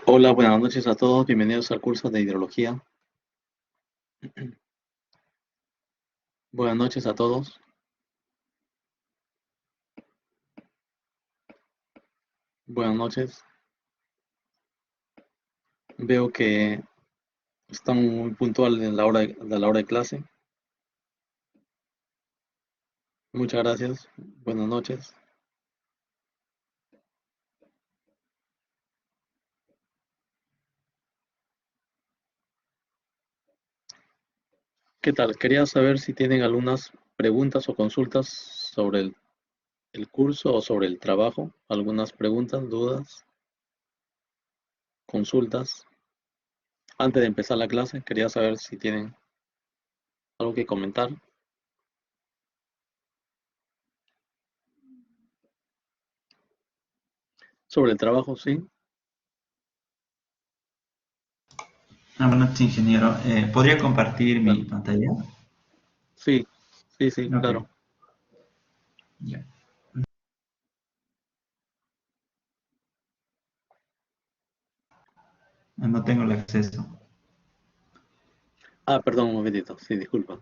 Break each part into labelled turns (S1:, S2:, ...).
S1: Hola, buenas noches a todos. Bienvenidos al curso de hidrología. Buenas noches a todos. Buenas noches. Veo que están muy puntuales en la hora de clase. Muchas gracias. Buenas noches. ¿Qué tal? Quería saber si tienen algunas preguntas o consultas sobre el curso o sobre el trabajo. Algunas preguntas, dudas, consultas. Antes de empezar la clase, quería saber si tienen algo que comentar sobre el trabajo, ¿sí?
S2: Buenas noches, ingeniero. ¿Podría compartir mi
S1: Bueno,
S2: pantalla?
S1: sí, sí, sí,
S2: Ok,
S1: claro.
S2: ya. No tengo el acceso.
S1: Ah, perdón, un momentito. Sí, disculpa.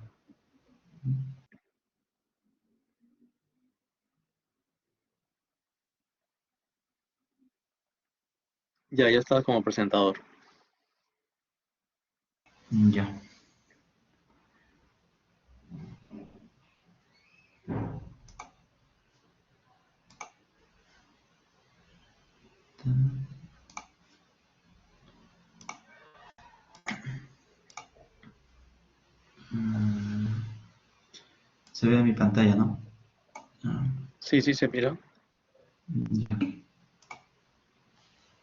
S1: Ya estás como presentador.
S2: Ya. Mm, Se ve mi pantalla, ¿no? Ah,
S1: Sí, sí, se mira.
S2: ya.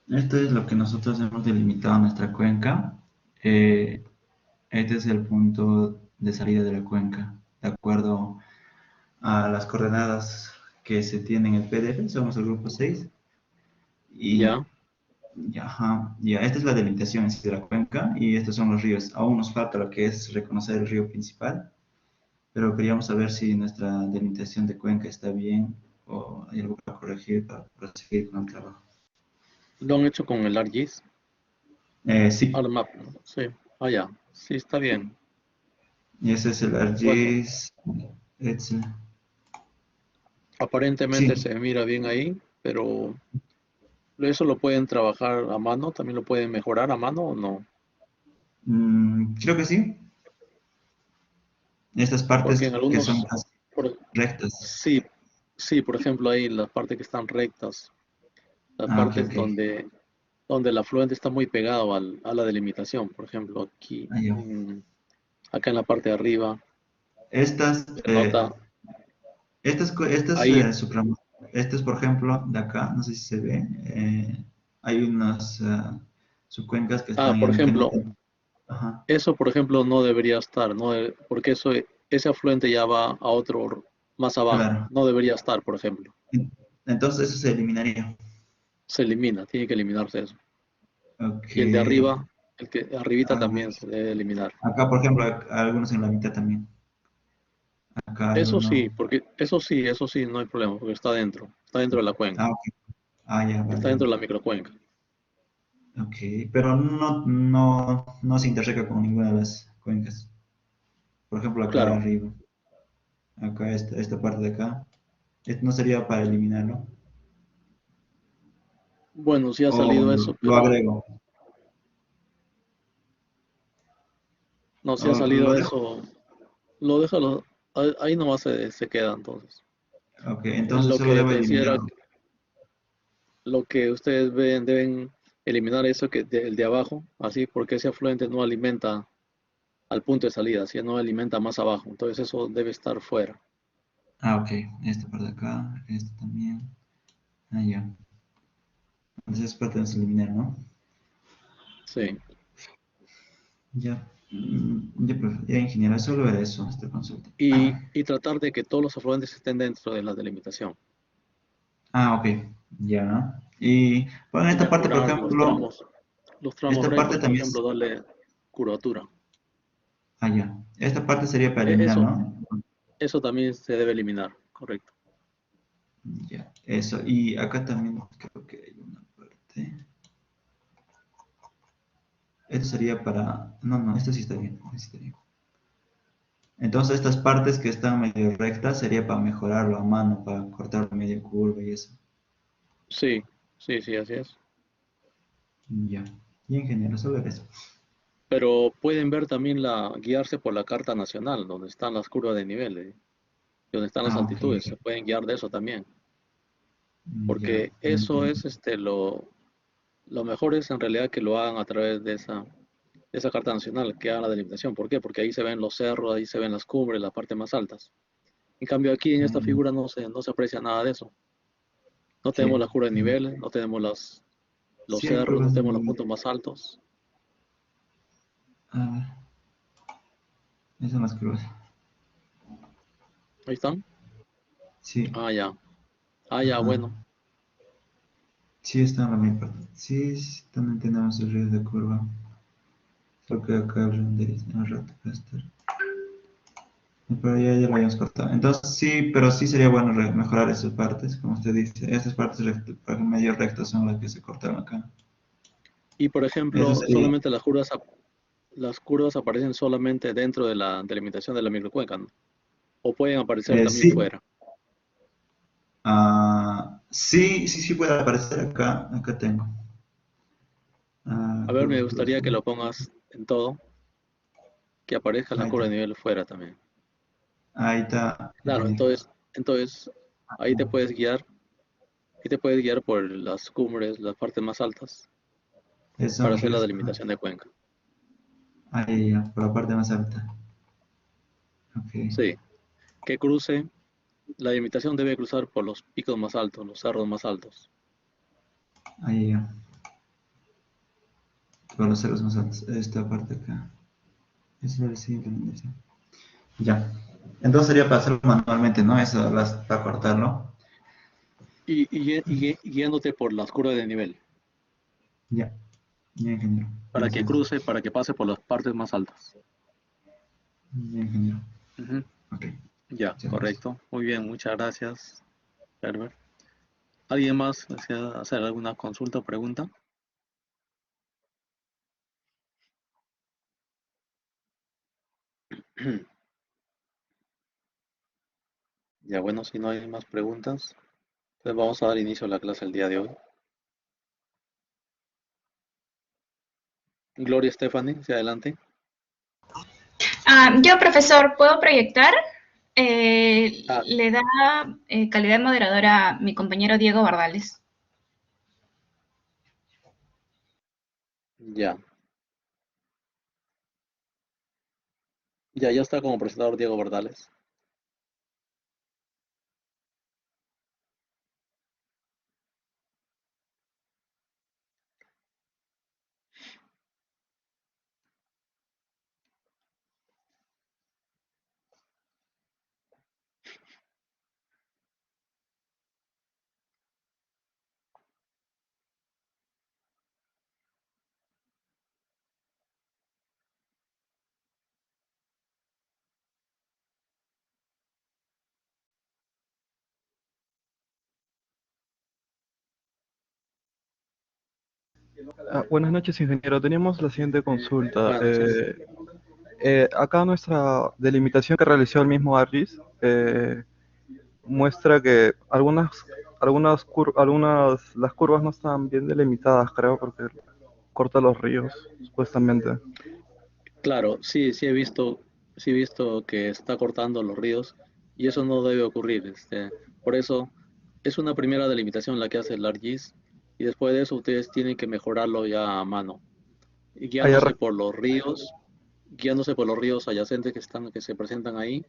S2: Esto es lo que nosotros hemos delimitado en nuestra cuenca. Eh, este es el punto de salida de la cuenca, de acuerdo a las coordenadas que se tienen en el PDF. Somos el grupo 6. Y
S1: Ya.
S2: ya, ajá, ya, esta es la delimitación en sí de la cuenca y estos son los ríos. Aún nos falta lo que es reconocer el río principal, pero queríamos saber si nuestra delimitación de cuenca está bien o hay algo para corregir para proseguir con el trabajo.
S1: Lo han hecho con el ArcGIS,
S2: Sí,
S1: ArcMap, ¿no? Sí. Ah, ya. Sí, está bien.
S2: y ese es el
S1: Bueno,
S2: ArcGIS. Excel.
S1: aparentemente
S2: Sí,
S1: se mira bien ahí, pero eso lo pueden trabajar a mano, también lo pueden mejorar a mano o no.
S2: creo que sí. Estas partes
S1: Porque en
S2: que son
S1: algunos,
S2: más
S1: por-
S2: rectas.
S1: sí, sí, por ejemplo, ahí las partes que están rectas, las
S2: Ah, ok,
S1: partes
S2: ok.
S1: donde el afluente está muy pegado a la delimitación. Por ejemplo, aquí,
S2: Ah, ya.
S1: acá en la parte de arriba,
S2: Estas,
S1: se nota
S2: estas
S1: ahí.
S2: estas, por ejemplo, de acá, no sé si se ve, hay unas subcuencas que
S1: Ah,
S2: están
S1: por
S2: que no
S1: ejemplo,
S2: tienen. Ajá,
S1: eso, por ejemplo, no debería estar, ¿no? Porque ese afluente ya va a otro más abajo.
S2: claro.
S1: No debería estar, por ejemplo.
S2: Entonces eso se eliminaría.
S1: Se elimina, tiene que eliminarse eso.
S2: Ok,
S1: Y el de
S2: ok.
S1: arriba, el que arribita
S2: Ah,
S1: también se debe eliminar.
S2: acá, por ejemplo, algunos en la mitad también. Acá hay
S1: Eso sí,
S2: uno.
S1: porque eso sí, no hay problema, porque está dentro de la cuenca,
S2: Ah, ok. Ah, ya, vale,
S1: está dentro de
S2: vale.
S1: la microcuenca.
S2: Ok, pero no se interseca con ninguna de las cuencas. Por ejemplo, acá
S1: Claro.
S2: arriba, acá esta parte de acá. Esto no sería para eliminarlo.
S1: Bueno, sí ha
S2: O
S1: salido eso,
S2: lo
S1: pero
S2: agrego.
S1: no, si
S2: O
S1: ha
S2: lo
S1: salido
S2: dejo.
S1: eso, ahí nomás se queda entonces.
S2: Ok,
S1: En
S2: entonces
S1: lo
S2: solo
S1: que
S2: debo
S1: te decía era
S2: eliminarlo.
S1: lo que ustedes ven, deben eliminar eso el de abajo, así porque ese afluente no alimenta al punto de salida, si no alimenta más abajo, entonces eso debe estar fuera.
S2: Ah, ok. Esta parte de acá, esta también. Ah, ya. Entonces esta parte debemos eliminar, ¿no?
S1: Sí.
S2: Ya. Ya, profe. Ya, ingeniero, solo era eso, esta consulta.
S1: Y tratar de que todos los afluentes estén dentro de la delimitación
S2: Ah, ok. Ya. Y bueno,
S1: y
S2: esta parte, por
S1: mejorar
S2: ejemplo,
S1: los tramos
S2: esta parte
S1: rectos, por
S2: también.
S1: ejemplo, darle curvatura.
S2: Ah, ya. Esta parte sería para eliminar,
S1: Eso,
S2: ¿no?
S1: eso también se debe eliminar, correcto.
S2: Ya. Eso. Y acá también creo que hay una parte. Esto sería para... No, no, esto sí está bien. Esto sí está bien. Entonces estas partes que están medio rectas sería para mejorarlo a mano, para cortar media curva y eso.
S1: Sí, sí, sí, así es.
S2: Ya. Y en general, solo eso.
S1: Pero pueden ver también guiarse por la Carta Nacional, donde están las curvas de nivel, y donde están las
S2: Ah, ok,
S1: altitudes. Se
S2: ok.
S1: pueden guiar de eso también,
S2: Ya,
S1: porque
S2: ya
S1: eso
S2: entiendo.
S1: es lo mejor es en realidad que lo hagan a través de esa Carta Nacional, que hagan la delimitación. ¿Por qué? Porque ahí se ven los cerros, ahí se ven las cumbres, las partes más altas. En cambio, aquí en
S2: Ah,
S1: esta
S2: ya.
S1: figura no se aprecia nada de eso. No tenemos
S2: Sí,
S1: la curva de
S2: sí.
S1: niveles, no tenemos los
S2: Sí hay
S1: cerros, no
S2: curvas de
S1: tenemos los
S2: nivel.
S1: puntos más altos.
S2: A ver, esas son las curvas.
S1: Ahí están.
S2: Sí,
S1: Ah, ya. Ah, ya,
S2: ajá.
S1: bueno.
S2: Sí está en la mayor parte. Sí, sí, también tenemos el río de curva. Solo que acá renderiza un rato para estar. Pero ya lo habíamos cortado. Entonces sí, pero sí sería bueno mejorar esas partes, como usted dice. Estas partes medio rectas son las que se cortaron acá.
S1: Y por
S2: Eso
S1: ejemplo,
S2: sería.
S1: solamente las curvas aparecen solamente dentro de la delimitación de la microcuenca, ¿no? O pueden aparecer también
S2: Sí,
S1: fuera.
S2: sí, sí, sí puede aparecer acá. Acá tengo.
S1: A ver, me
S2: Curvas,
S1: gustaría que
S2: curvas.
S1: lo pongas en todo, que aparezca la
S2: Ahí
S1: curva de
S2: está.
S1: nivel fuera también.
S2: Ahí está,
S1: Claro,
S2: ingeniero.
S1: entonces ahí te puedes guiar, y te puedes guiar por las cumbres, las partes más altas,
S2: Esos son
S1: para
S2: los
S1: hacer la
S2: ríos. Ajá.
S1: delimitación de cuenca.
S2: Ahí ya, por la parte más alta. Ok.
S1: Sí, que cruce, la delimitación debe cruzar por los picos más altos, los cerros más altos.
S2: Ahí ya. Por los cerros más altos. Esta parte acá. Esa es la siguiente dimensión. Ya. Entonces sería para hacerlo manualmente, ¿no? Eso, para cortarlo.
S1: Y guiándote por las curvas de nivel,
S2: Ya. Ya, ingeniero.
S1: para que
S2: Entonces,
S1: cruce, para que pase por las partes más altas.
S2: ya, ingeniero.
S1: Ujú.
S2: Ok.
S1: Ya,
S2: Muchas gracias.
S1: correcto. Muy bien, muchas gracias, Herbert. ¿Alguien más desea hacer alguna consulta o pregunta? Ya, bueno, si no hay más preguntas, pues vamos a dar inicio a la clase el día de hoy. Gloria Stephanie, hacia adelante.
S3: Yo, profesor, ¿puedo proyectar?
S1: Ah,
S3: Le da calidad de moderadora a mi compañero Diego Bardales.
S1: ya. Ya está como presentador Diego Bardales.
S4: Buenas noches, ingeniero. Teníamos la siguiente consulta.
S1: Buenas noches.
S4: Acá nuestra delimitación que realizó el mismo ARGIS muestra que las curvas no están bien delimitadas, creo, porque corta los ríos, supuestamente.
S1: Claro, sí he visto que está cortando los ríos y eso no debe ocurrir. Por eso es una primera delimitación la que hace el ArcGIS y después de eso ustedes tienen que mejorarlo ya a mano, y
S4: Allá re-
S1: guiándose por los ríos adyacentes que se presentan ahí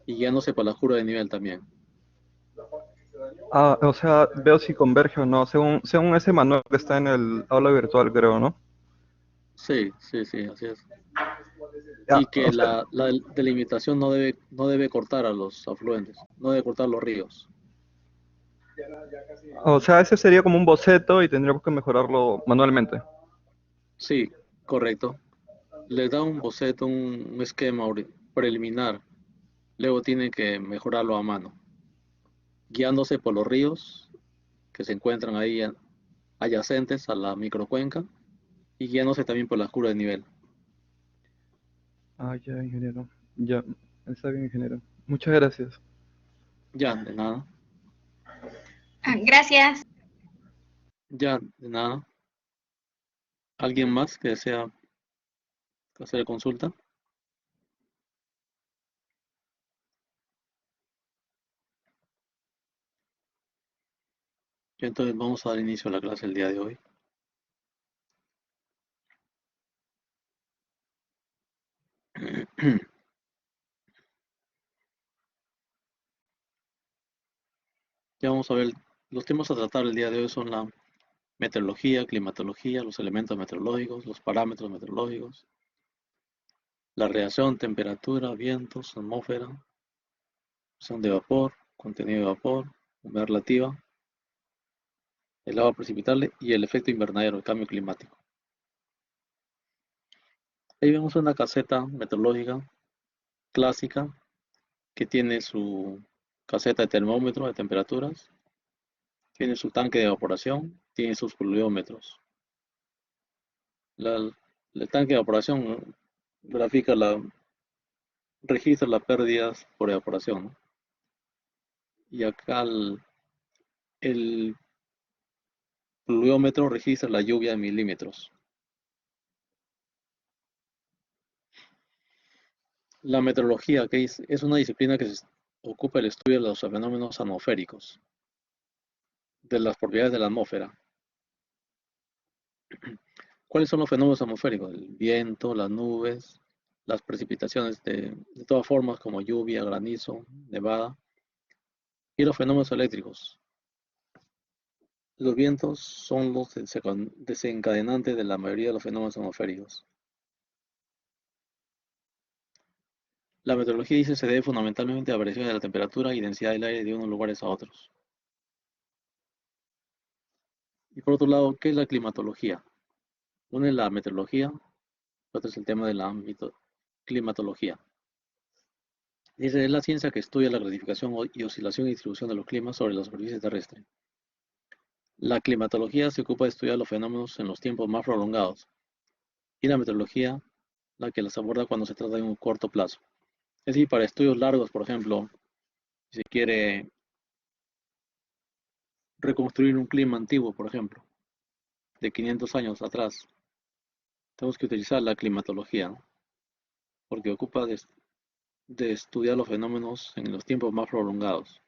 S1: y guiándose por la curva de nivel también.
S4: o sea, veo si converge o no, según ese manual que está en el aula virtual, creo, ¿no?
S1: Sí, sí, sí, así es.
S4: Ya,
S1: Y que la delimitación no debe cortar a los afluentes, no debe cortar los ríos.
S4: o sea, ese sería como un boceto y tendríamos que mejorarlo manualmente.
S1: Sí, correcto. Les da un boceto, un esquema preliminar. Luego tienen que mejorarlo a mano, guiándose por los ríos que se encuentran ahí adyacentes a la microcuenca y guiándose también por las curvas de nivel.
S4: Ah, ya, ingeniero. Ya, está bien, ingeniero. Muchas gracias.
S1: Ya, de nada.
S3: Gracias.
S1: Ya, de nada. ¿Alguien más que desea hacer consulta? Y entonces vamos a dar inicio a la clase el día de hoy. Ya vamos a ver, los temas a tratar el día de hoy son la meteorología, climatología, los elementos meteorológicos, los parámetros meteorológicos, la radiación, temperatura, vientos, atmósfera, presión de vapor, contenido de vapor, humedad relativa, el agua precipitable y el efecto invernadero, el cambio climático. Ahí vemos una caseta meteorológica clásica que tiene su caseta de termómetro de temperaturas, tiene su tanque de evaporación, tiene sus pluviómetros. El tanque de evaporación grafica registra las pérdidas por evaporación, ¿no? Y acá el pluviómetro registra la lluvia en milímetros. La meteorología, que es una disciplina que se ocupa el estudio de los fenómenos atmosféricos, de las propiedades de la atmósfera. ¿Cuáles son los fenómenos atmosféricos? El viento, las nubes, las precipitaciones de todas formas como lluvia, granizo, nevada, y los fenómenos eléctricos. Los vientos son los desencadenantes de la mayoría de los fenómenos atmosféricos. La meteorología dice se debe fundamentalmente a variaciones de la temperatura y densidad del aire de unos lugares a otros. Y por otro lado, ¿qué es la climatología? Uno es la meteorología, otro es el tema de la climatología. Dice, es la ciencia que estudia la gradificación y oscilación y distribución de los climas sobre la superficie terrestre. La climatología se ocupa de estudiar los fenómenos en los tiempos más prolongados y la meteorología la que las aborda cuando se trata de un corto plazo. Es decir, para estudios largos, por ejemplo, si se quiere reconstruir un clima antiguo, por ejemplo, de 500 años atrás, tenemos que utilizar la climatología, ¿no? Porque ocupa de estudiar los fenómenos en los tiempos más prolongados.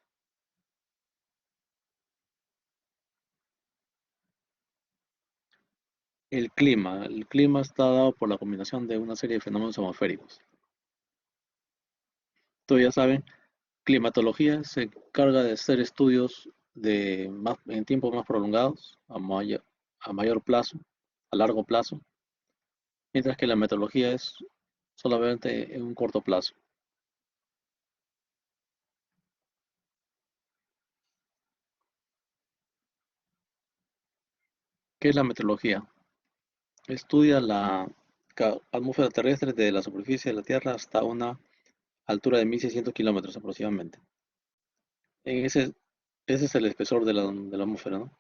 S1: El clima está dado por la combinación de una serie de fenómenos atmosféricos. Todos ya saben, climatología se encarga de hacer estudios en tiempos más prolongados, a mayor plazo, a largo plazo, mientras que la meteorología es solamente en un corto plazo. ¿Qué es la meteorología? Estudia la atmósfera terrestre desde la superficie de la Tierra hasta una altura de 1600 kilómetros aproximadamente. En ese es el espesor de la atmósfera, ¿no?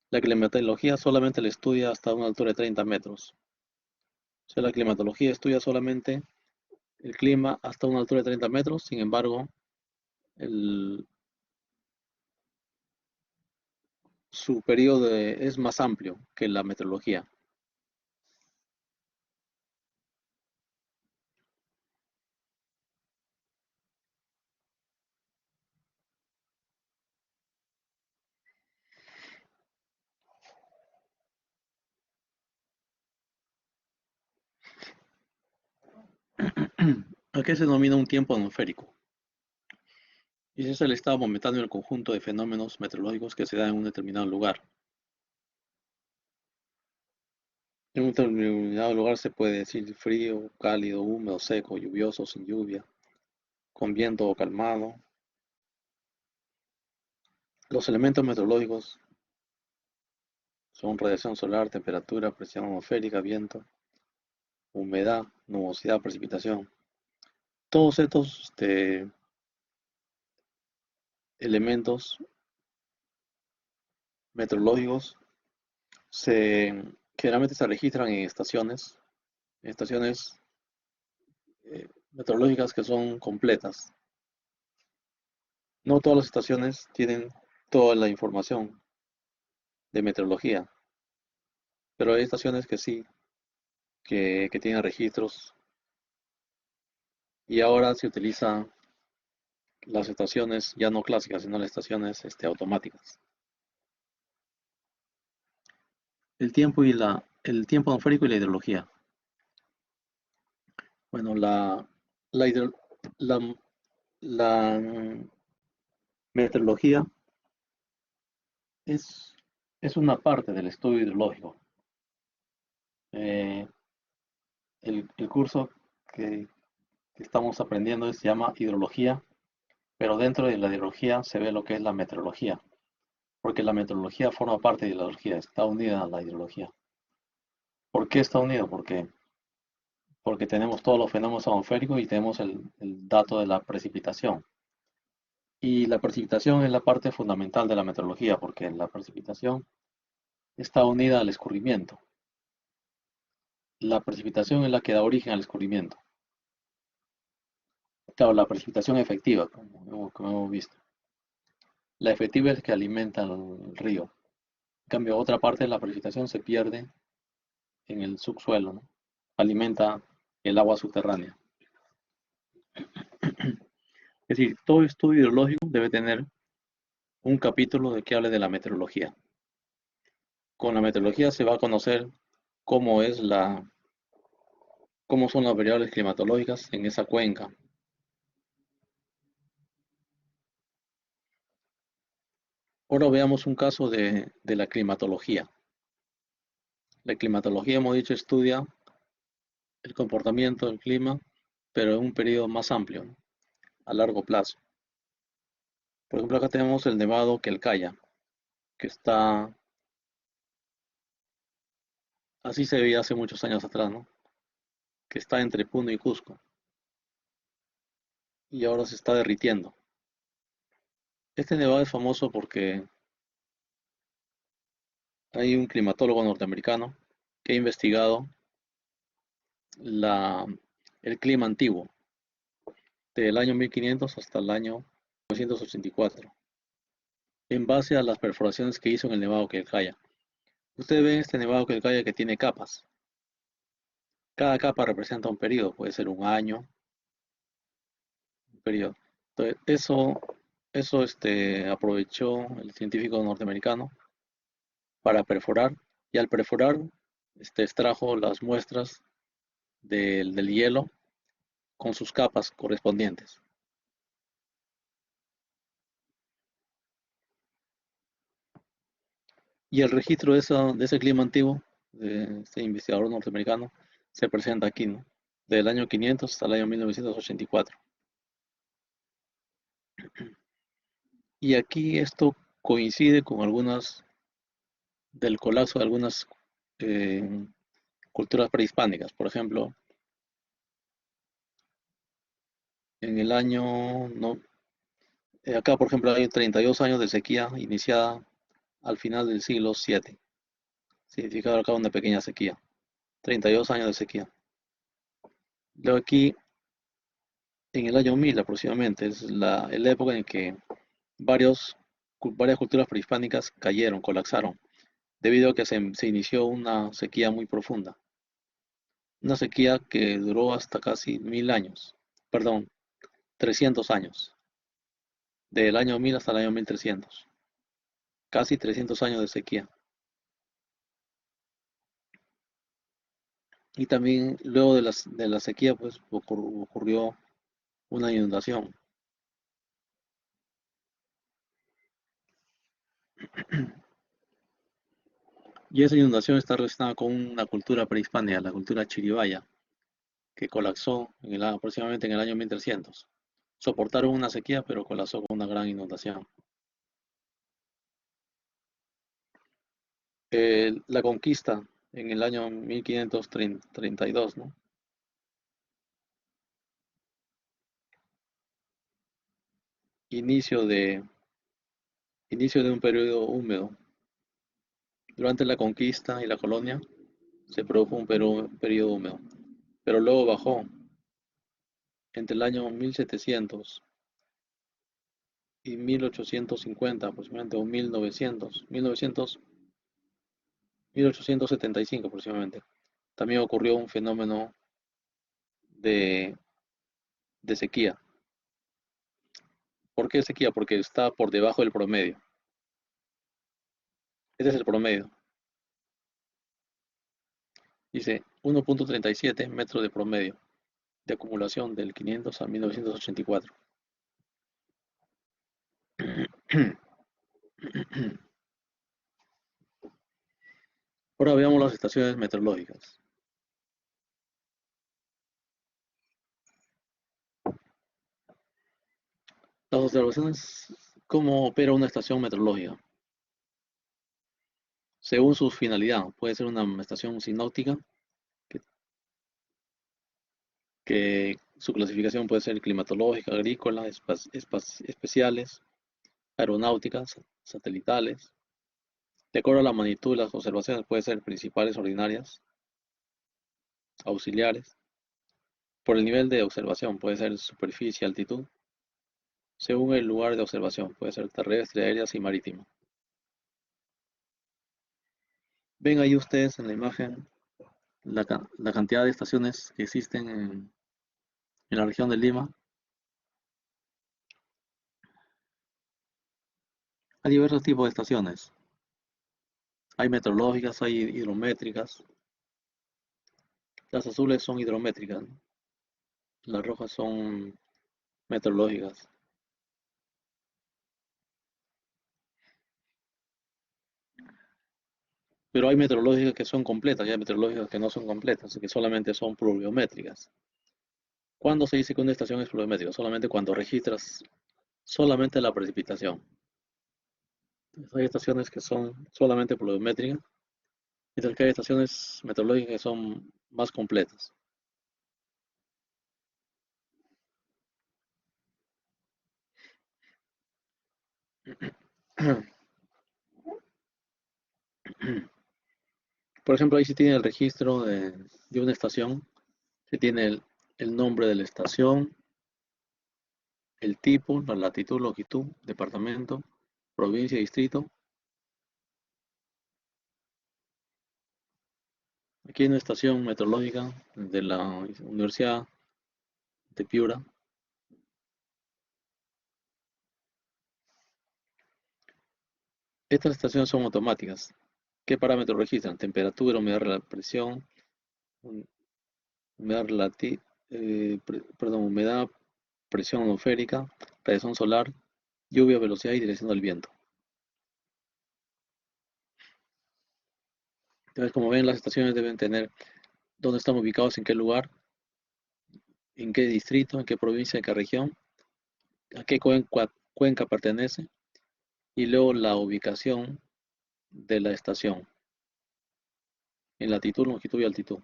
S1: La climatología solamente la estudia hasta una altura de 30 metros. O sea, la climatología estudia solamente el clima hasta una altura de 30 metros, sin embargo, el- su periodo es más amplio que la meteorología. ¿A qué se denomina un tiempo atmosférico? Y es el estado momentáneo del conjunto de fenómenos meteorológicos que se dan en un determinado lugar. En un determinado lugar se puede decir frío, cálido, húmedo, seco, lluvioso, sin lluvia, con viento o calmado. Los elementos meteorológicos son radiación solar, temperatura, presión atmosférica, viento, humedad, nubosidad, precipitación. Todos estos elementos meteorológicos se Generalmente se registran en estaciones meteorológicas que son completas. No todas las estaciones tienen toda la información de meteorología, pero hay estaciones que sí, que tienen registros y ahora se utilizan las estaciones ya no clásicas, sino las estaciones automáticas. El tiempo atmosférico y la hidrología. Bueno, la, hidro- la, la meteorología es, es una parte del estudio hidrológico. Eh, el curso que, que estamos aprendiendo se llama hidrología, pero dentro de la hidrología se ve lo que es la meteorología, porque la meteorología forma parte de la hidrología, está unida a la hidrología. ¿Por qué está unido? Porque tenemos todos los fenómenos atmosféricos y tenemos el dato de la precipitación. Y la precipitación es la parte fundamental de la meteorología, porque la precipitación está unida al escurrimiento. La precipitación es la que da origen al escurrimiento. Claro, la precipitación efectiva, como hemos visto. La efectiva es que alimenta el río. En cambio, otra parte de la precipitación se pierde en el subsuelo, ¿no? Alimenta el agua subterránea. Es decir, todo estudio hidrológico debe tener un capítulo que hable de la meteorología. Con la meteorología se va a conocer cómo es cómo son las variables climatológicas en esa cuenca. Ahora veamos un caso de la climatología. La climatología, hemos dicho, estudia el comportamiento del clima, pero en un periodo más amplio, ¿no? A largo plazo. Por ejemplo, acá tenemos el nevado Quelcaya, que está, así se veía hace muchos años atrás, ¿no? Que está entre Puno y Cusco, y ahora se está derritiendo. Este nevado es famoso porque hay un climatólogo norteamericano que ha investigado la, el clima antiguo, del año 1500 hasta el año 1984, en base a las perforaciones que hizo en el Nevado Quelcaya. Ustedes ven este Nevado Quelcaya que tiene capas. Cada capa representa un periodo, puede ser un año, un periodo. Entonces, eso aprovechó el científico norteamericano para perforar, y al perforar extrajo las muestras del hielo con sus capas correspondientes. Y el registro de ese clima antiguo, de este investigador norteamericano, se presenta aquí, ¿no? Del año 500 hasta el año 1984. Y aquí esto coincide con del colapso de algunas eh, culturas prehispánicas. Por ejemplo, en el año, no, acá por ejemplo hay 32 años de sequía iniciada al final del siglo VII, significado acá una pequeña sequía, 32 años de sequía. Luego aquí, en el año 1000 aproximadamente, es la época en que varias culturas prehispánicas cayeron, colapsaron, debido a que se inició una sequía muy profunda. Una sequía que duró hasta casi 1000 años, perdón, 300 años, del año 1000 hasta el año 1300, casi 300 años de sequía. Y también luego de la sequía, pues ocurrió una inundación. Y esa inundación está relacionada con una cultura prehispánica, la cultura chiribaya, que colapsó aproximadamente en el año 1300. Soportaron una sequía, pero colapsó con una gran inundación. La conquista en el año 1532, ¿no? Inicio de, inicio de un periodo húmedo. Durante la conquista y la colonia, se produjo un periodo húmedo, pero luego bajó entre el año 1700 y 1850 aproximadamente, o 1875 aproximadamente. También ocurrió un fenómeno de, de sequía. ¿Por qué sequía? Porque está por debajo del promedio. Ese es el promedio. Dice 1,37 metros de promedio de acumulación del 500 a 1984. Ahora veamos las estaciones meteorológicas. Las observaciones, ¿cómo opera una estación meteorológica? Según su finalidad, puede ser una estación sinóptica, que, que su clasificación puede ser climatológica, agrícola, especiales, aeronáuticas, satelitales. De acuerdo a la magnitud de las observaciones, puede ser principales, ordinarias, auxiliares. Por el nivel de observación, puede ser superficie, altitud. Según el lugar de observación, puede ser terrestre, aérea y marítima. Ven ahí ustedes en la imagen la cantidad de estaciones que existen en la región de Lima. Hay diversos tipos de estaciones. Hay meteorológicas, hay hidrométricas. Las azules son hidrométricas, ¿no? Las rojas son meteorológicas. Pero hay meteorológicas que son completas y hay meteorológicas que no son completas, que solamente son pluviométricas. ¿Cuándo se dice que una estación es pluviométrica? Solamente cuando registras solamente la precipitación. Entonces, hay estaciones que son solamente pluviométricas, mientras que hay estaciones meteorológicas que son más completas. Por ejemplo, ahí sí tiene el registro de una estación, se tiene el nombre de la estación, el tipo, la latitud, longitud, departamento, provincia, distrito. Aquí hay una estación meteorológica de la Universidad de Piura. Estas estaciones son automáticas. ¿Qué parámetros registran? Temperatura, humedad, presión, humedad humedad, presión atmosférica, radiación solar, lluvia, velocidad y dirección del viento. Entonces, como ven, las estaciones deben tener dónde están ubicados, en qué lugar, en qué distrito, en qué provincia, en qué región, a qué cuenca pertenece y luego la ubicación de la estación en latitud, longitud y altitud.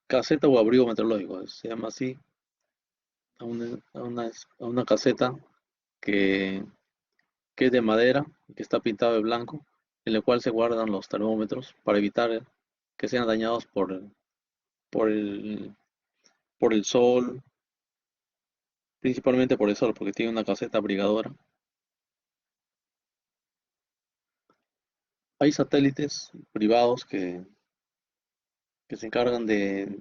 S1: Caseta o abrigo meteorológico, se llama así a una caseta que, que es de madera y que está pintado de blanco, en la cual se guardan los termómetros para evitar que sean dañados por el, por el sol, principalmente por el sol, porque tiene una caseta abrigadora. Hay satélites privados que se encargan de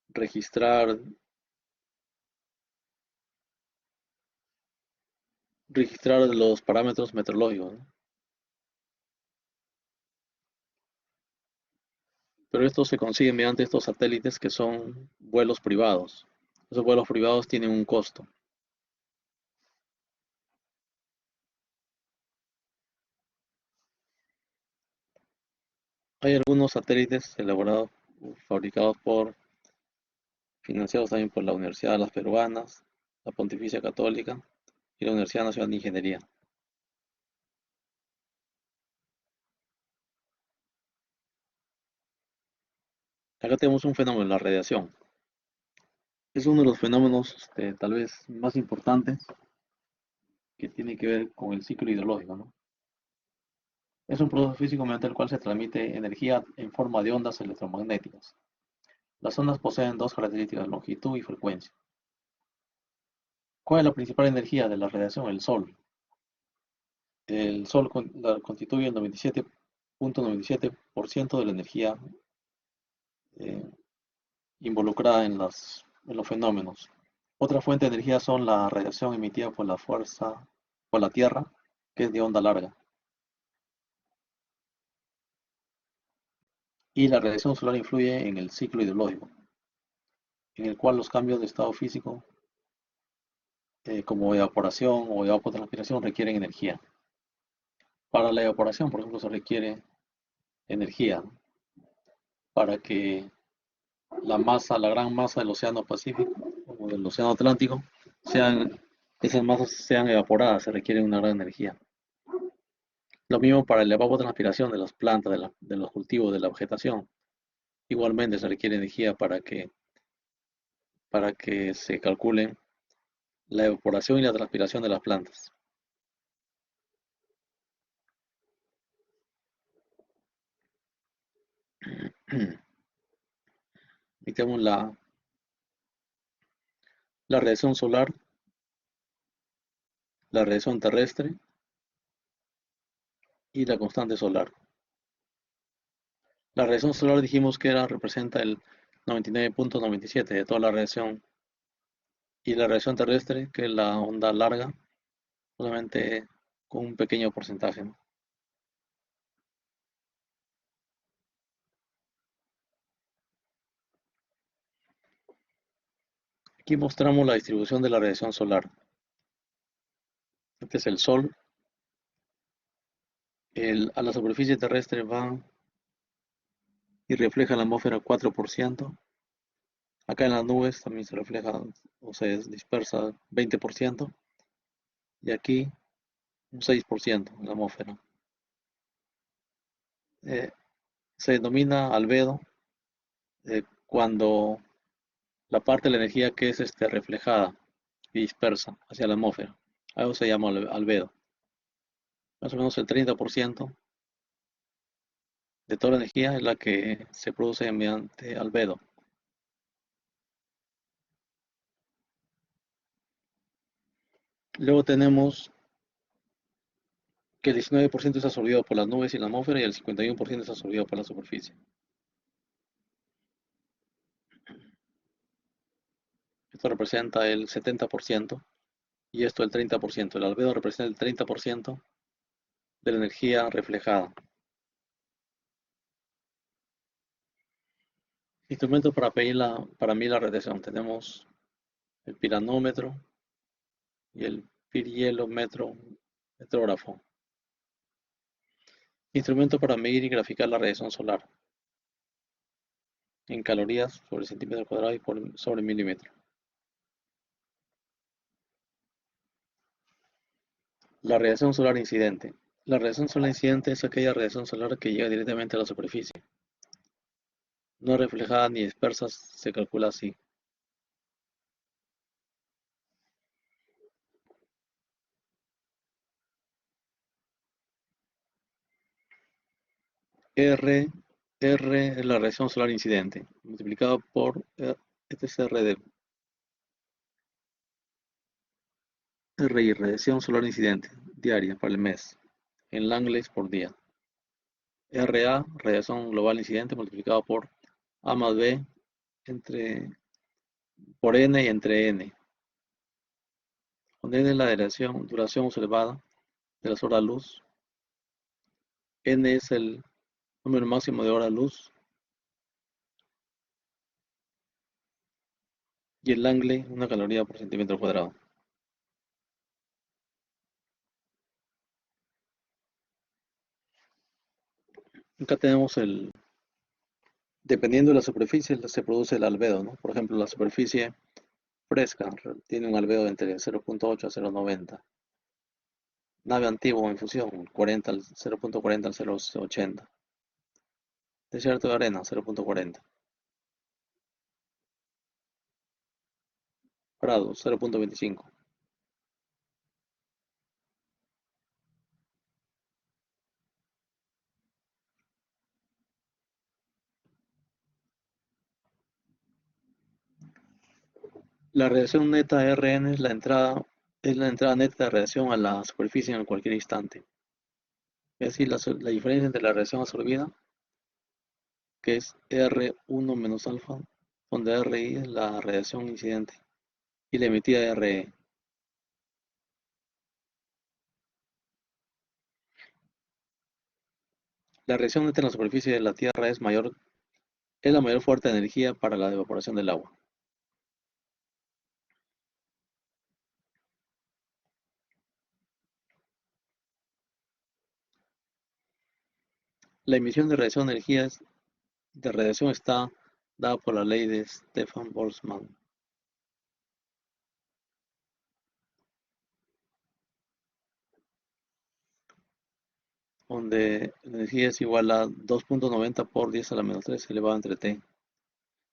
S1: registrar, registrar los parámetros meteorológicos, ¿no? Pero esto se consigue mediante estos satélites que son vuelos privados. Esos vuelos privados tienen un costo. Hay algunos satélites elaborados, fabricados financiados también por la Universidad de las Peruanas, la Pontificia Católica y la Universidad Nacional de Ingeniería. Acá tenemos un fenómeno, la radiación. Es uno de los fenómenos tal vez más importantes que tiene que ver con el ciclo hidrológico, ¿no? Es un proceso físico mediante el cual se transmite energía en forma de ondas electromagnéticas. Las ondas poseen dos características, longitud y frecuencia. ¿Cuál es la principal energía de la radiación? El Sol. El Sol constituye el 97.97% de la energía eh, involucrada en los fenómenos. Otra fuente de energía son la radiación emitida por la Tierra, que es de onda larga, y la radiación solar influye en el ciclo hidrológico, en el cual los cambios de estado físico, como evaporación o evapotranspiración, requieren energía. Para la evaporación, por ejemplo, se requiere energía, ¿no? Para que la gran masa del océano Pacífico o del océano Atlántico, sean, esas masas sean evaporadas, se requiere una gran energía. Lo mismo para la evapotranspiración de las plantas, de los cultivos, de la vegetación. Igualmente se requiere energía para que se calcule la evaporación y la transpiración de las plantas. Y tenemos la radiación solar, la radiación terrestre y la constante solar. La radiación solar dijimos que representa el 99.97 de toda la radiación, y la radiación terrestre, que es la onda larga, solamente con un pequeño porcentaje, ¿no? Aquí mostramos la distribución de la radiación solar. Este es el Sol. A la superficie terrestre va y refleja la atmósfera 4%. Acá en las nubes también se refleja o se dispersa 20%. Y aquí un 6% en la atmósfera. Eh, Se denomina albedo cuando la parte de la energía que es reflejada y dispersa hacia la atmósfera. A eso se llama albedo. Más o menos el 30% de toda la energía es la que se produce mediante albedo. Luego tenemos que el 19% es absorbido por las nubes y la atmósfera y el 51% es absorbido por la superficie. Esto representa el 70% y esto el 30%. El albedo representa el 30% de la energía reflejada. Instrumentos para medir la radiación. Tenemos el piranómetro y el pirielómetro metrógrafo. Instrumento para medir y graficar la radiación solar en calorías sobre centímetro cuadrado y sobre milímetro. La radiación solar incidente. La radiación solar incidente es aquella radiación solar que llega directamente a la superficie. No reflejada ni dispersa, se calcula así. R, R es la radiación solar incidente, multiplicado por este es RI, radiación solar incidente, diaria para el mes, en Langles por día. RA, radiación global incidente, multiplicado por A más B por N y entre N. Donde N es la duración observada de las horas luz. N es el número máximo de horas luz. Y el Langley, una caloría por centímetro cuadrado. Acá tenemos dependiendo de la superficie, se produce el albedo, ¿no? Por ejemplo, la superficie fresca tiene un albedo entre 0.8 a 0.90. Nave antiguo en fusión, 0.40 al 0.80. Desierto de arena, 0.40. grados, 0.25. La radiación neta Rn es la entrada neta de radiación a la superficie en cualquier instante. Es decir, la diferencia entre la radiación absorbida, que es R1 menos alfa, donde Ri es la radiación incidente, y la emitida Re. La radiación neta en la superficie de la Tierra es la mayor fuente de energía para la evaporación del agua. La emisión de radiación está dada por la ley de Stefan Boltzmann, donde la energía es igual a 2.90 por 10 a la menos 3 elevado entre T,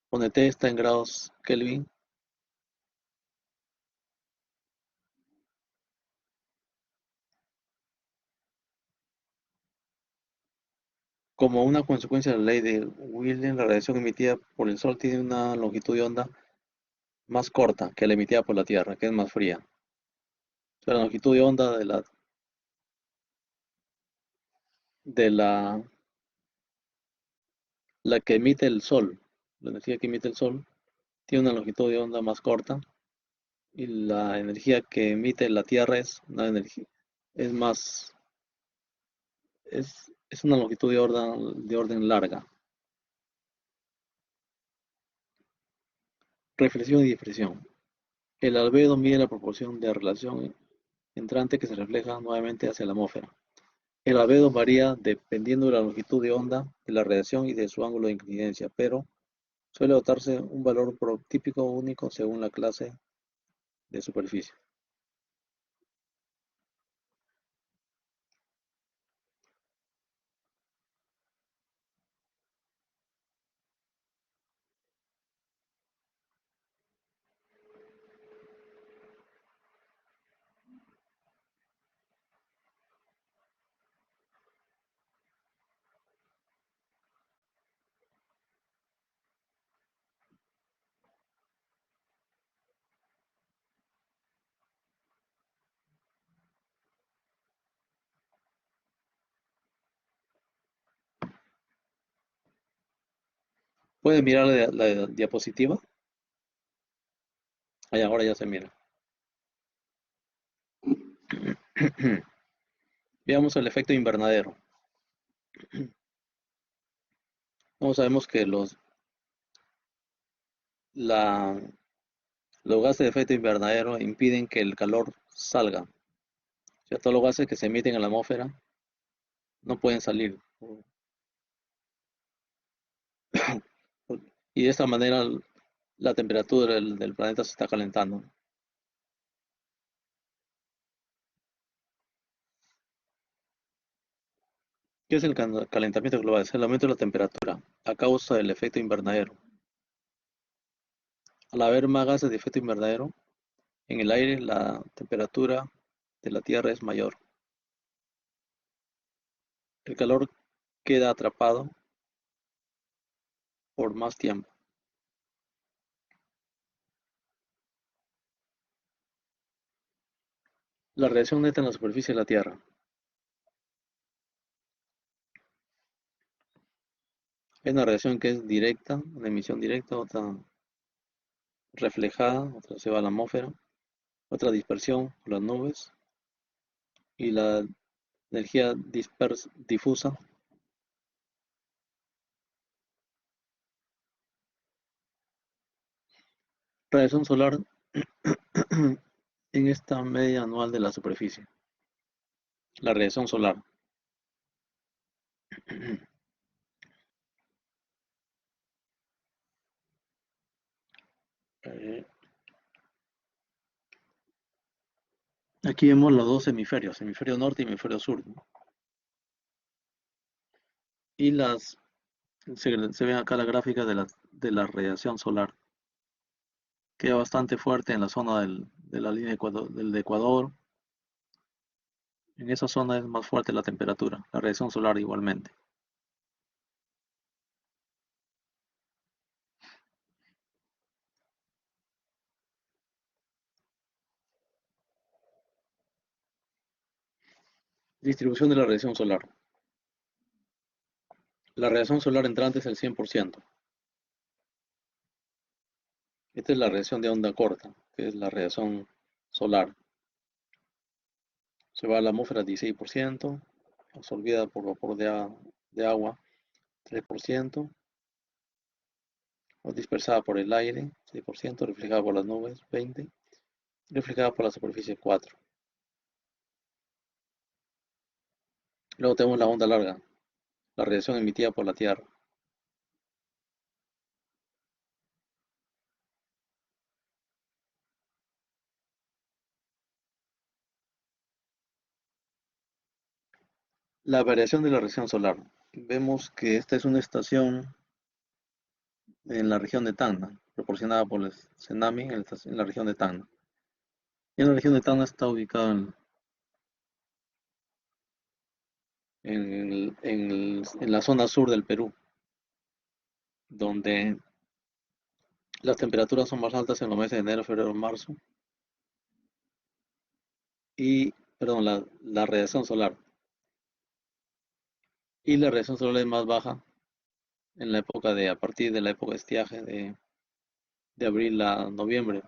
S1: donde T está en grados Kelvin. Como una consecuencia de la ley de Wilhelm, la radiación emitida por el Sol tiene una longitud de onda más corta que la emitida por la Tierra, que es más fría. O sea, la longitud de onda de la que emite el Sol, la energía que emite el Sol, tiene una longitud de onda más corta y la energía que emite la Tierra es más, es una longitud de orden larga. Reflexión y difracción. El albedo mide la proporción de relación entrante que se refleja nuevamente hacia la atmósfera. El albedo varía dependiendo de la longitud de onda de la radiación y de su ángulo de incidencia, pero suele adoptarse un valor típico único según la clase de superficie. ¿Pueden mirar la diapositiva? Ahí ahora ya se mira. Veamos el efecto invernadero. Como sabemos que la, los gases de efecto invernadero impiden que el calor salga. O sea, todos los gases que se emiten en la atmósfera no pueden salir. Y de esta manera la temperatura del planeta se está calentando. ¿Qué es el calentamiento global? Es el aumento de la temperatura a causa del efecto invernadero. Al haber más gases de efecto invernadero en el aire, la temperatura de la Tierra es mayor. El calor queda atrapado por más tiempo. La radiación neta en la superficie de la Tierra. Hay una radiación que es directa, una emisión directa, otra reflejada, otra se va a la atmósfera, otra dispersión por las nubes y la energía difusa. Radiación solar en esta media anual de la superficie. La radiación solar. Eh, Aquí vemos los dos hemisferios, hemisferio norte y hemisferio sur, ¿no? Y se ven acá la gráfica de la radiación solar. queda bastante fuerte en la zona de la línea del Ecuador. En esa zona es más fuerte la temperatura, la radiación solar igualmente. Distribución de la radiación solar. La radiación solar entrante es el 100%. Esta es la radiación de onda corta, que es la radiación solar. Se va a la atmósfera 16%, absorbida por vapor de agua 3%, o dispersada por el aire 6%, reflejada por las nubes 20%, reflejada por la superficie 4%. Luego tenemos la onda larga, la radiación emitida por la Tierra. La variación de la radiación solar. Vemos que esta es una estación en la región de Tacna, proporcionada por el CENAMI en la región de Tacna. Y en la región de Tacna está ubicada en la zona sur del Perú, donde las temperaturas son más altas en los meses de enero, febrero, marzo. Perdón, la radiación solar. Y la radiación solar es más baja en la época a partir de la época de estiaje de abril a noviembre.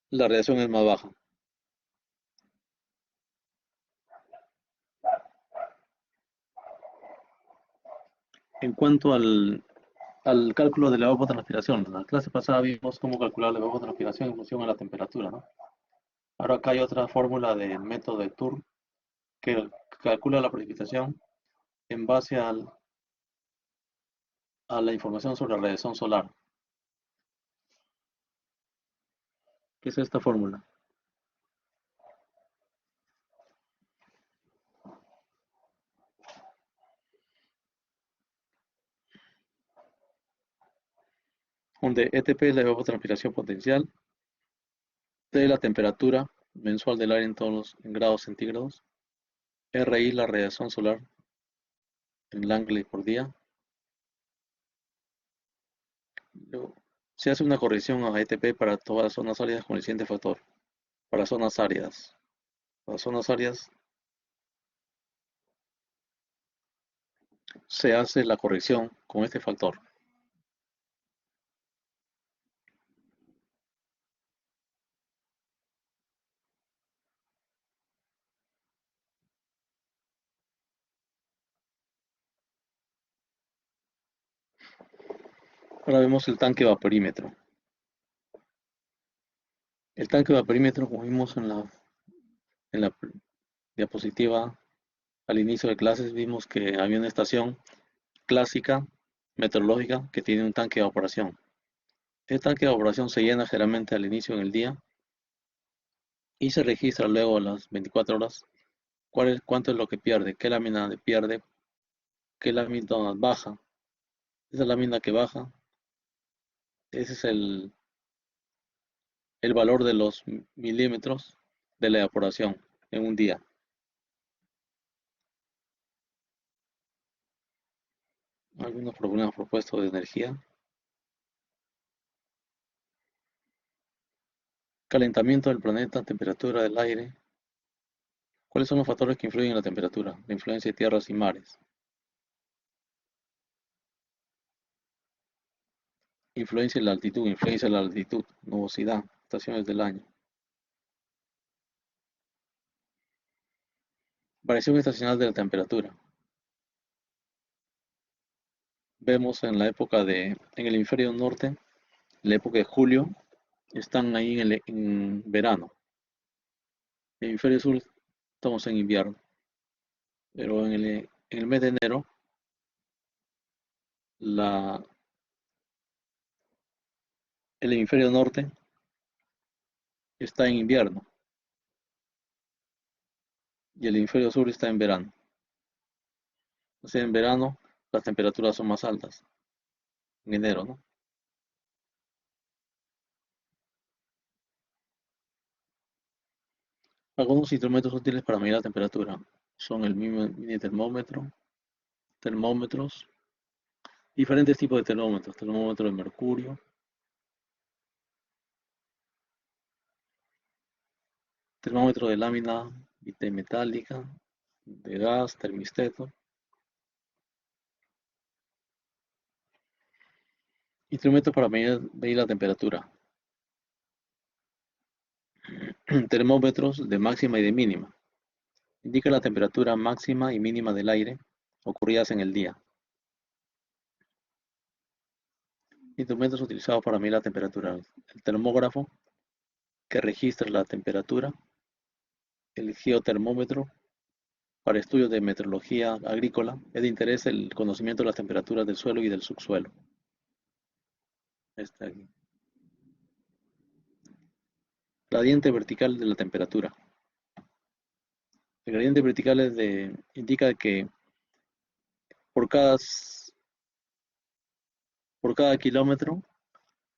S1: La radiación es más baja. En cuanto al cálculo de la evapotranspiración, en la clase pasada vimos cómo calcular la evapotranspiración en función a la temperatura, ¿no? Ahora acá hay otra fórmula del método de Thur que calcula la precipitación en base a la información sobre la radiación solar, que es esta fórmula, donde ETP es la evapotranspiración potencial, T es la temperatura mensual del aire en grados centígrados, RI la radiación solar en Langley por día. Luego, se hace una corrección a ETP para todas las zonas áridas con el siguiente factor. Para zonas áridas. Para zonas áridas se hace la corrección con este factor. Ahora vemos el tanque vaporímetro. El tanque vaporímetro, como vimos en la diapositiva al inicio de clases, vimos que había una estación clásica meteorológica que tiene un tanque de evaporación. El tanque de evaporación se llena generalmente al inicio en el día y se registra luego a las 24 horas cuánto es lo que pierde, qué lámina pierde, qué lámina baja. Esa lámina que baja, ese es el valor de los milímetros de la evaporación en un día. Algunos problemas propuestos de energía. Calentamiento del planeta, temperatura del aire. ¿Cuáles son los factores que influyen en la temperatura? La influencia de tierras y mares. Influencia en la altitud, nubosidad, estaciones del año. Variación estacional de la temperatura. Vemos en en el hemisferio norte, en la época de julio, están ahí en verano. En el hemisferio sur estamos en invierno. Pero en el mes de enero, la, el hemisferio norte está en invierno y el hemisferio sur está en verano. O sea, en verano las temperaturas son más altas, en enero, ¿no? Algunos instrumentos útiles para medir la temperatura son el mini termómetro, termómetros, diferentes tipos de termómetros, termómetro de mercurio, termómetro de lámina metálica, de gas, termisteto, instrumentos para medir la temperatura, termómetros de máxima y de mínima, indica la temperatura máxima y mínima del aire ocurridas en el día. Instrumentos utilizados para medir la temperatura, el termógrafo, que registra la temperatura, el geotermómetro, para estudios de meteorología agrícola, es de interés el conocimiento de las temperaturas del suelo y del subsuelo. Está aquí. Gradiente vertical de la temperatura. El gradiente vertical indica que por cada, por cada kilómetro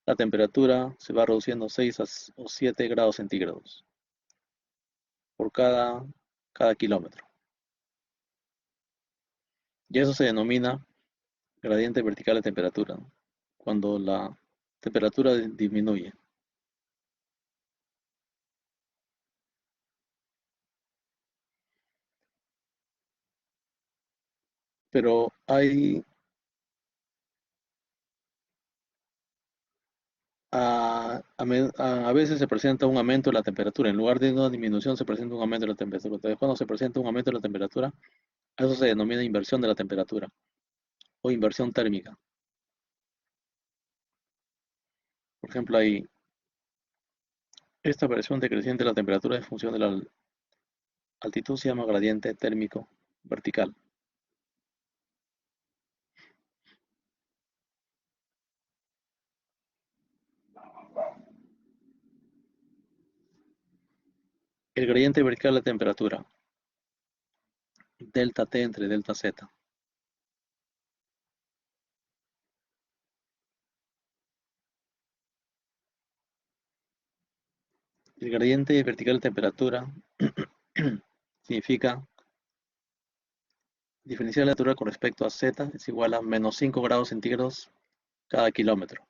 S1: la temperatura se va reduciendo 6 o 7 grados centígrados por cada kilómetro. Y eso se denomina gradiente vertical de temperatura, ¿no? Cuando la temperatura disminuye. Pero a veces se presenta un aumento de la temperatura. En lugar de una disminución, se presenta un aumento de la temperatura. Entonces, cuando se presenta un aumento de la temperatura, eso se denomina inversión de la temperatura o inversión térmica. Por ejemplo, hay esta variación decreciente de la temperatura en función de la altitud se llama gradiente térmico vertical. El gradiente vertical de temperatura, delta T entre delta Z. El gradiente vertical de temperatura significa diferencial de altura con respecto a Z es igual a menos 5 grados centígrados cada kilómetro.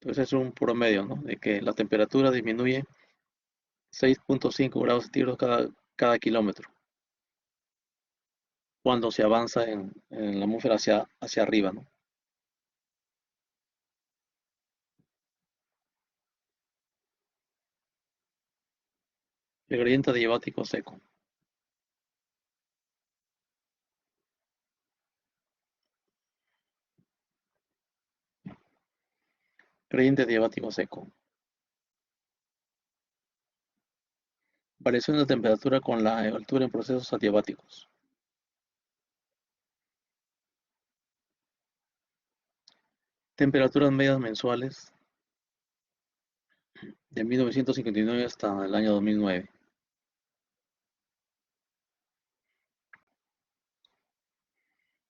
S1: Entonces es un promedio, ¿no? De que la temperatura disminuye 6,5 grados centígrados cada kilómetro cuando se avanza en la atmósfera hacia arriba, ¿no? El gradiente adiabático seco. Gradiente adiabático seco. Variación de temperatura con la altura en procesos adiabáticos. Temperaturas medias mensuales de 1959 hasta el año 2009.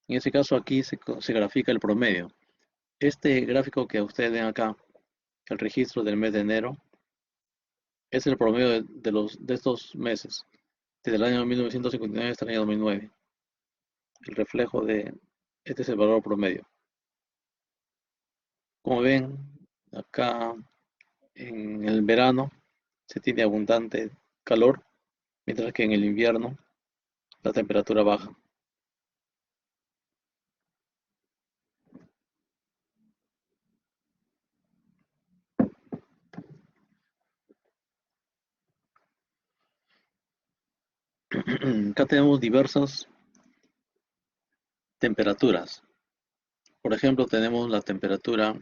S1: En este caso aquí se grafica el promedio. Este gráfico que ustedes ven acá, el registro del mes de enero, es el promedio de estos meses, desde el año 1959 hasta el año 2009. El reflejo este es el valor promedio. Como ven, acá en el verano se tiene abundante calor, mientras que en el invierno la temperatura baja. Acá tenemos diversas temperaturas. Por ejemplo, tenemos la temperatura,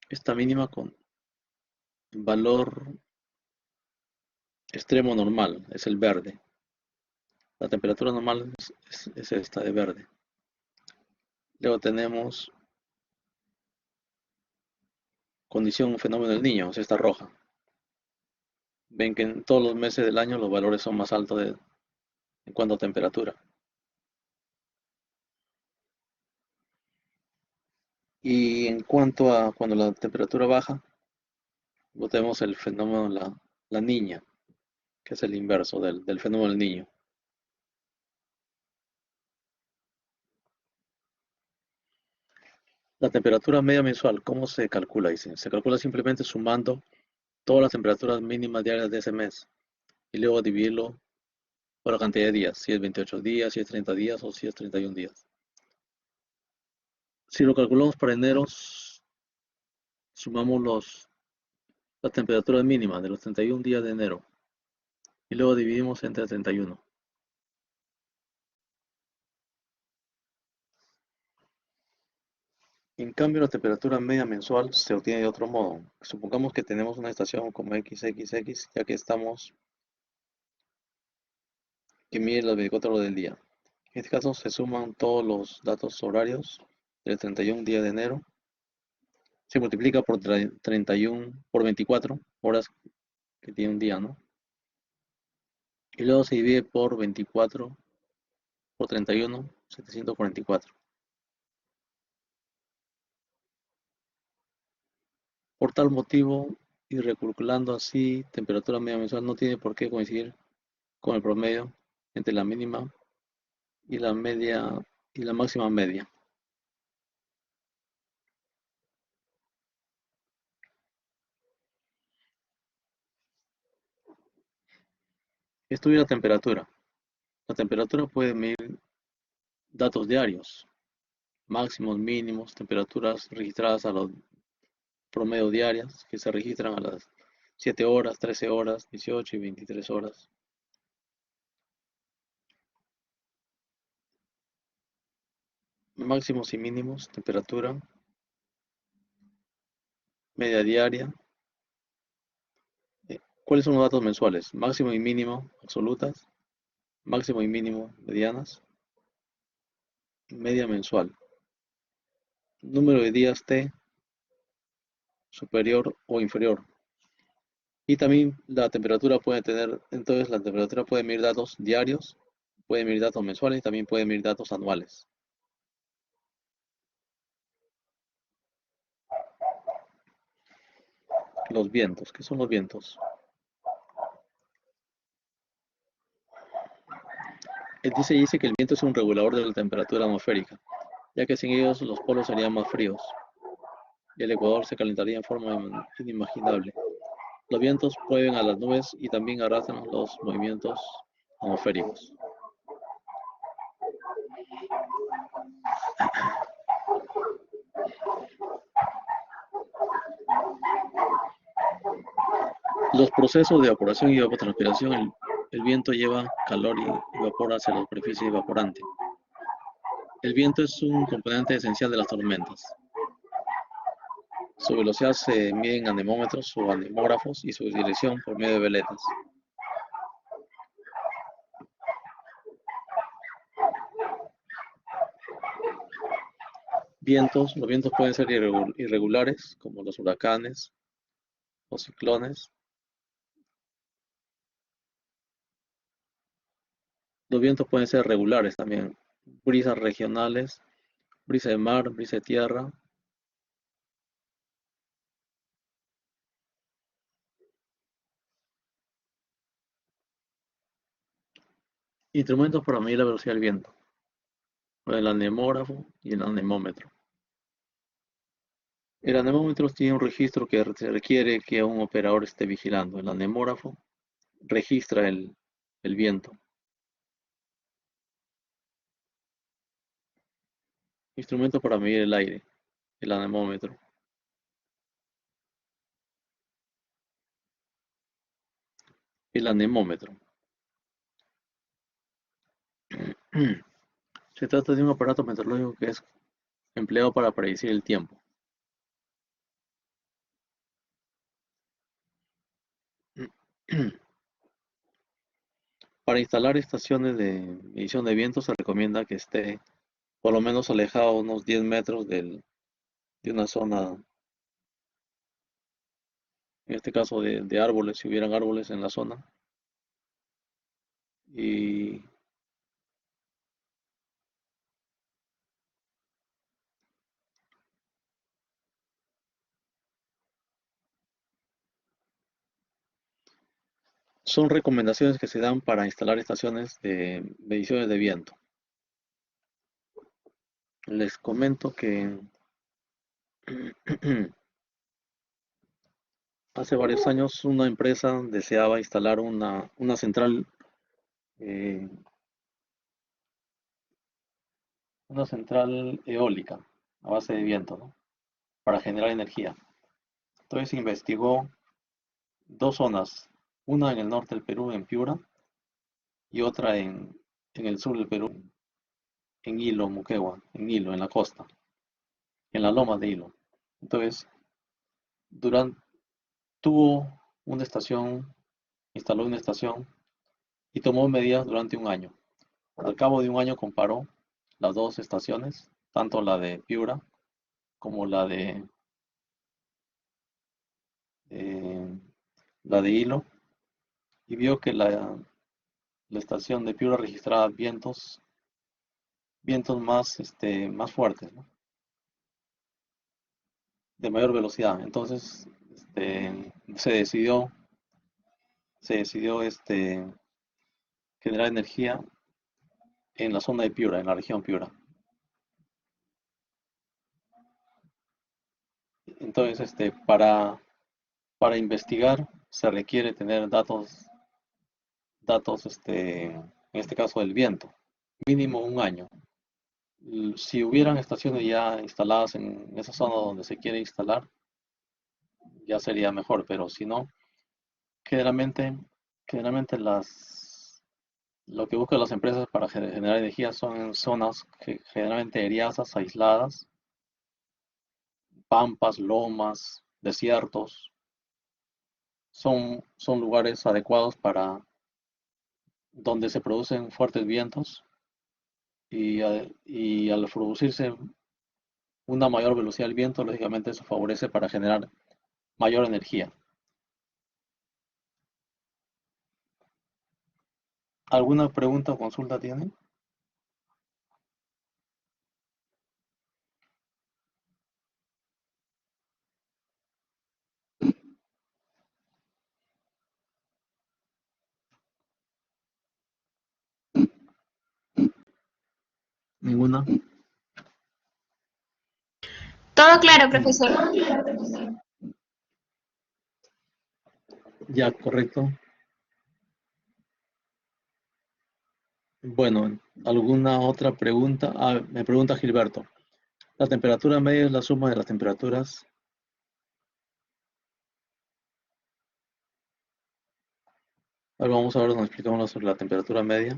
S1: esta mínima con valor extremo normal, es el verde. La temperatura normal es esta de verde. Luego tenemos condición fenómeno del niño, es esta roja. Ven que en todos los meses del año los valores son más altos en cuanto a temperatura. Y en cuanto a cuando la temperatura baja, tenemos el fenómeno, la niña, que es el inverso del fenómeno del niño. La temperatura media mensual, ¿cómo se calcula? Dice, se calcula simplemente sumando todas las temperaturas mínimas diarias de ese mes y luego dividirlo por la cantidad de días, si es 28 días, si es 30 días o si es 31 días. Si lo calculamos para enero, sumamos las temperaturas mínimas de los 31 días de enero y luego dividimos entre 31. En cambio, la temperatura media mensual se obtiene de otro modo. Supongamos que tenemos una estación como XXX, ya que estamos que mide las 24 horas del día. En este caso se suman todos los datos horarios del 31 día de enero, se multiplica por 31, por 24 horas que tiene un día, ¿no? Y luego se divide por 24, por 31, 744. Por tal motivo, y recalculando así, temperatura media mensual no tiene por qué coincidir con el promedio entre la mínima y la media y la máxima media. Estudia la temperatura. La temperatura puede medir datos diarios, máximos, mínimos, temperaturas registradas a los promedio diarias que se registran a las 7 horas, 13 horas, 18 y 23 horas. Máximos y mínimos, temperatura, media diaria. ¿Cuáles son los datos mensuales? Máximo y mínimo absolutas, máximo y mínimo medianas, media mensual. Número de días T superior o inferior. Y también la temperatura puede tener, entonces la temperatura puede medir datos diarios, puede medir datos mensuales y también puede medir datos anuales. Los vientos, ¿qué son los vientos? Dice que el viento es un regulador de la temperatura atmosférica, ya que sin ellos los polos serían más fríos y el ecuador se calentaría en forma inimaginable. Los vientos mueven a las nubes y también arrastran los movimientos atmosféricos. Los procesos de evaporación y evapotranspiración, el viento lleva calor y vapor hacia la superficie evaporante. El viento es un componente esencial de las tormentas. Su velocidad se mide en anemómetros o anemógrafos y su dirección por medio de veletas. Los vientos pueden ser irregulares, como los huracanes o ciclones. Los vientos pueden ser regulares también, brisas regionales, brisa de mar, brisa de tierra. Instrumentos para medir la velocidad del viento, el anemógrafo y el anemómetro. El anemómetro tiene un registro que se requiere que un operador esté vigilando. El anemógrafo registra el viento. Instrumento para medir el aire, el anemómetro. El anemómetro. Se trata de un aparato meteorológico que es empleado para predecir el tiempo. Para instalar estaciones de medición de viento se recomienda que esté por lo menos alejado unos 10 metros de una zona, en este caso de árboles, si hubieran árboles en la zona. Y son recomendaciones que se dan para instalar estaciones de mediciones de viento. Les comento que hace varios años una empresa deseaba instalar una central, eh, una central eólica a base de viento, ¿no? Para generar energía. Entonces investigó dos zonas, una en el norte del Perú, en Piura, y otra en el sur del Perú, en Hilo, Moquegua, en Hilo, en la costa, en las lomas de Hilo. Entonces, durante, tuvo una estación, instaló una estación y tomó medidas durante un año. Al cabo de un año comparó las dos estaciones, tanto la de Piura como eh, la de Hilo, y vio que la estación de Piura registraba vientos más, más fuertes, ¿no? De mayor velocidad. Entonces, se decidió generar energía en la zona de Piura, en la región Piura. Entonces, para investigar se requiere tener datos, en este caso del viento, mínimo un año. Si hubieran estaciones ya instaladas en esa zona donde se quiere instalar, ya sería mejor, pero si no, generalmente, generalmente lo que buscan las empresas para generar energía son en zonas que generalmente areosas, aisladas, pampas, lomas, desiertos, son lugares adecuados para donde se producen fuertes vientos y al producirse una mayor velocidad del viento, lógicamente eso favorece para generar mayor energía. ¿Alguna pregunta o consulta tienen? ¿Ninguna?
S3: Todo claro, profesor.
S1: Ya, correcto. Bueno, ¿alguna otra pregunta? Ah, me pregunta Gilberto. ¿La temperatura media es la suma de las temperaturas? Ahora vamos a ver, nos explicamos sobre la temperatura media.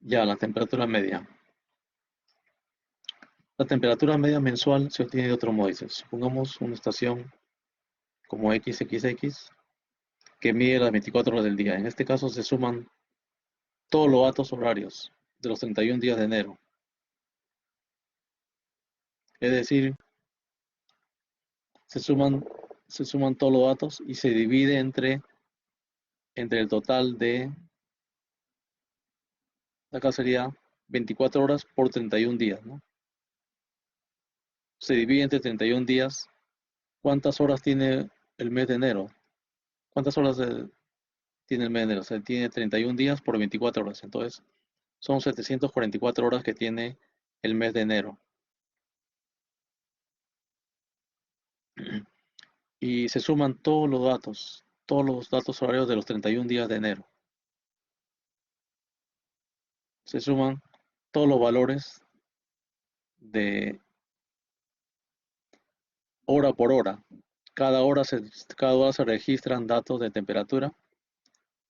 S1: Ya, la temperatura media. La temperatura media mensual se obtiene de otro modo. Dice, supongamos una estación como XXX que mide las 24 horas del día. En este caso se suman todos los datos horarios de los 31 días de enero. Es decir, se suman, se suman todos los datos y se divide entre el total de, acá sería 24 horas por 31 días, ¿no? Se divide entre 31 días. ¿Cuántas horas tiene el mes de enero? ¿Cuántas horas tiene el mes de enero? O sea, tiene 31 días por 24 horas. Entonces, son 744 horas que tiene el mes de enero. Y se suman todos los datos horarios de los 31 días de enero. Se suman todos los valores de hora por hora. Cada hora se registran datos de temperatura.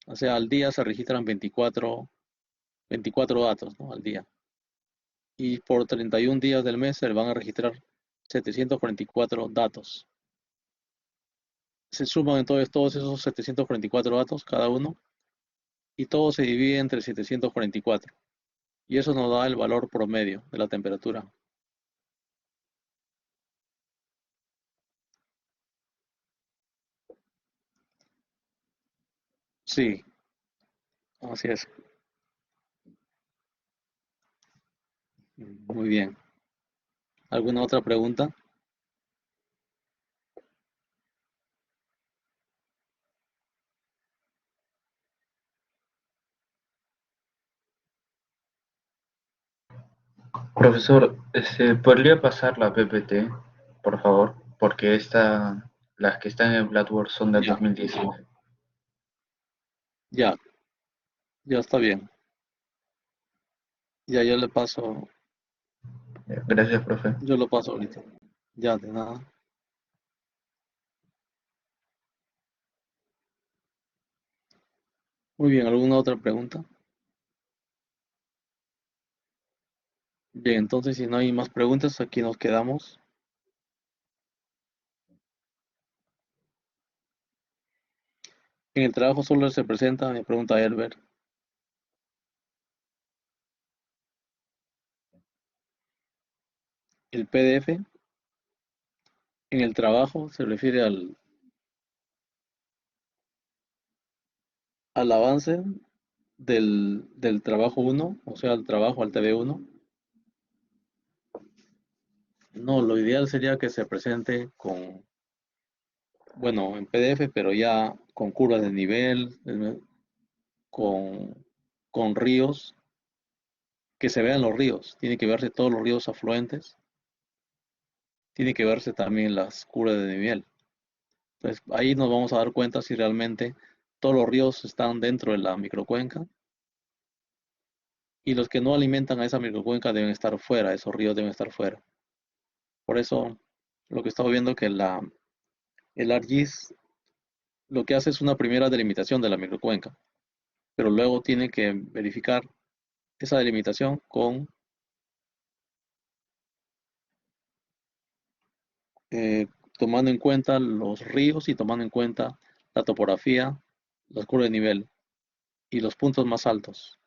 S1: O sea, al día se registran 24 datos, ¿no? Al día. Y por 31 días del mes se van a registrar 744 datos. Se suman entonces todos esos 744 datos, cada uno, y todo se divide entre 744. Y eso nos da el valor promedio de la temperatura. Sí, así es. Muy bien. ¿Alguna otra pregunta?
S5: Profesor, ¿podría pasar la PPT, por favor? Porque las que están en Blackboard son del
S1: Ya,
S5: 2019.
S1: ya, ya está bien. Ya, yo le paso,
S5: Gracias, profe.
S1: yo lo paso ahorita. Ya, de nada. Muy bien, ¿alguna otra pregunta? Bien, entonces si no hay más preguntas, aquí nos quedamos. En el trabajo solo se presenta, me pregunta Herbert, el PDF. En el trabajo se refiere al avance del trabajo uno, o sea, al trabajo al TV1. No, lo ideal sería que se presente con, bueno, en PDF, pero ya con curvas de nivel, con, con ríos, que se vean los ríos. Tiene que verse todos los ríos afluentes, tiene que verse también las curvas de nivel. Entonces, ahí nos vamos a dar cuenta si realmente todos los ríos están dentro de la microcuenca y los que no alimentan a esa microcuenca deben estar fuera, esos ríos deben estar fuera. Por eso, lo que estamos viendo que el ArcGIS lo que hace es una primera delimitación de la microcuenca, pero luego tiene que verificar esa delimitación eh, tomando en cuenta los ríos y tomando en cuenta la topografía, las curvas de nivel y los puntos más altos,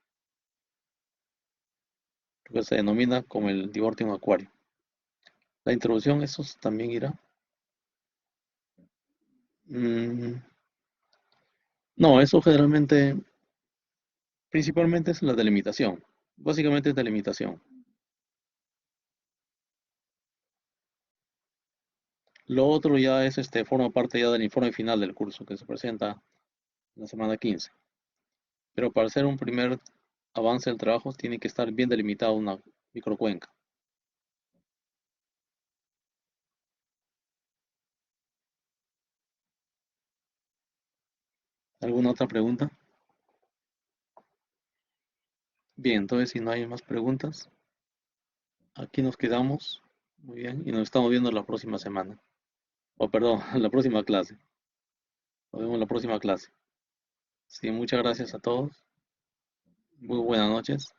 S1: lo que se denomina como el Divortium Acuario. La introducción, eso también irá. Mm, no, eso generalmente, principalmente es la delimitación. Básicamente es delimitación. Lo otro ya es forma parte ya del informe final del curso que se presenta en la semana 15. Pero para hacer un primer avance del trabajo tiene que estar bien delimitada una microcuenca. ¿Alguna otra pregunta? Bien, entonces si no hay más preguntas, aquí nos quedamos. Muy bien, y nos estamos viendo la próxima semana. O perdón, la próxima clase. Nos vemos en la próxima clase. Sí, muchas gracias a todos. Muy buenas noches.